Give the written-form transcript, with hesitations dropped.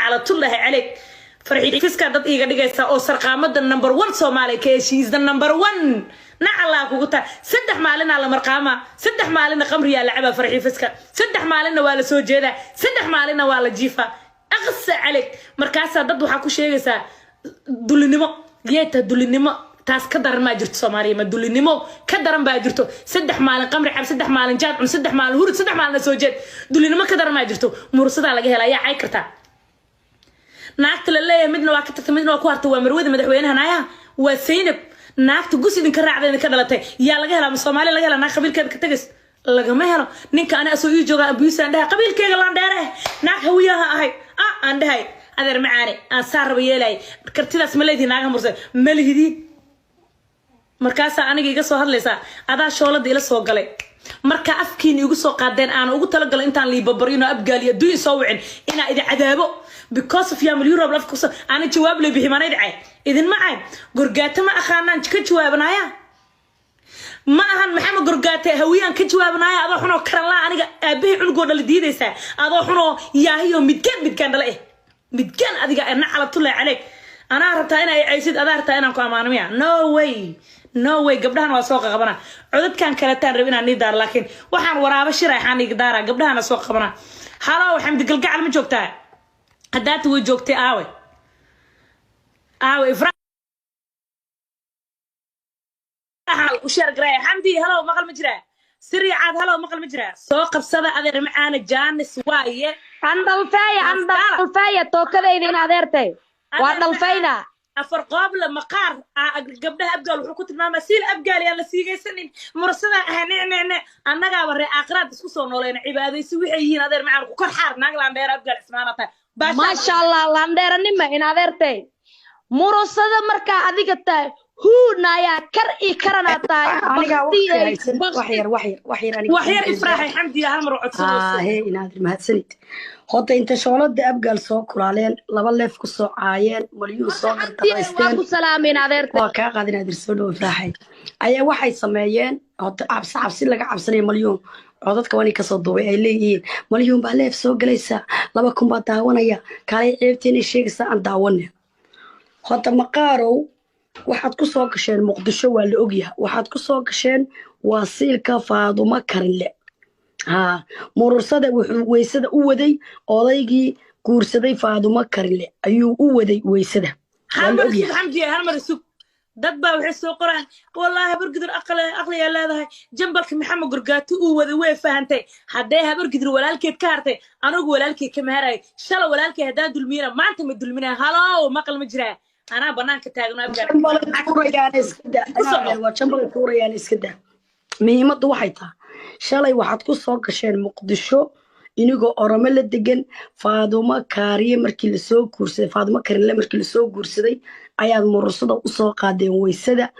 نعلة الله عليك فرحي فيسكا دad iga dhigaysa oo sarqaamada number 1 Soomaaliya ka heshiis the number 1 nacala kugu ta saddex maalin la marqaama saddex maalin qamriya lacaba farxi fiska saddex maalin waa la soo jeeda saddex maalin waa la jiifa aqsa عليك markaas dad waxa ku sheegaysa dulinimo yeeta dulinimo taas ka daran ma jirto Soomaaliya ma dulinimo ka daran baa jirto saddex maalin qamri cab saddex maalin jaad saddex maalin hurud saddex maalin soo jeed dulinimo ka daran ma jirto mursada laga helaya ay kartaa naagta la leeyahay midna waa ka tagtay midna waa ku hartay waa marwada madaxweynaha naaya waa Zainab naagta gusidin ka raacday ka dhalatay yaa laga helaa Soomaaliya laga helaa naag qabiilkeeda ka tagays laga ma helo ninka ana soo ii jooga abuusan dhahay qabiilkeega laan dheere naag hawiyaha ahay aan dhahay adeer macaani aan saarba yeelay kartidaas ma leedii naaga mursay ma lihidi markaas aniga iga soo hadlaysa adaa shoolada ila soo galay marka afkiin igu soo qaadeen aan ugu tala galay intaan liibabarino abgaaliya duuy soo wicin ina idin cadaabo because of yamul Europe lafku ana jawaab leh biximanay dhacay idin ma aad gurgaata ma aqaanaan ka jawaabanaya ma ahan maxamed gurgaata hawiyaan ka jawaabanaya adoo xuno karan la aniga aabahay cunugoo dhal diidaysa adoo xuno yaahiyo midkan dhala midkan adiga ana calatullay عليك ana rabtaa inay aysid adaa rabtaa inaan ku amaano miya no way gabdhahan waa soo qabana codadkan kala taan rabina ni daar laakiin waxaan waraaba shirayxaan iga daara gabdhahan soo qabana halo xamdi galgacal ma joogtaa hadaad way joogtay aawe ifraaxal u sheer garay xamdi halo maqal ma jiraa siriicad halo maqal ma jiraa soo qabsada adeer macaana jaanis waaye andalfaya tookadayda in adeertay waa dhalfayna afar qobla maqaar gabdhaha abgaal wuxuu ku tilmaamay siil abgaal yaa la siigaysanin mursada ahneene annaga waree aqraad isku soo nooleena cibaadaysi waxay yihiin adeer macaan ku kor xaar naag laan dheer abgaal ismaanata ma sha Allah laan dheeranima in adeertay mursada marka adiga tahay huunaya kar i karanata aniga wax yar ifraaxay xamdi hal mar codsado in adeer mahadsanid hada inta shoolada abgaal soo kulaaleen laba leef ku soo caayeen maliyuu soo qartaysteen ku salaamin adeertay waa ka qaadin adeer soo dhow ifraaxay ayaa waxay sameeyeen hada cabsi laga cabsanay maliyuu codadka wani ka soo duubay ay leeyihiin maliyuu baa leef soo galaysa 2 baa daawanaya kale ceebteen sheegaysa aan daawanay hada maqaarow waxaad ku soo gasheen muqdisho waa la ogyahay waxaad ku soo gasheen wasiilka Faadumo Karinle mursada wuxuu weysada u waday odaygii guursaday Faadumo Karinle ayuu u waday weysada xamdi hal mar sug dad baa waxay soo qoraan wallahi habargidir aqli yaa leedahay jambalka maxamed gurgaato uu wada way fahantay haday habargidir walaalkeed ka hartay anigu walaalkeed ka maaray shala walaalkeed hadaa dulmiyana maanta ma dulminaa halo maqal ma jiraa أنا بنانك تاجنا أبغى كوريان إسكده مهمة واحدة شالي واحد كوساق عشان مقدشو إنه أرامل الدجن فاطمة كارية مركل سوق كورس فاطمة كارية مركل سوق كورس دي أيام مرصدة وساق عادي ويسده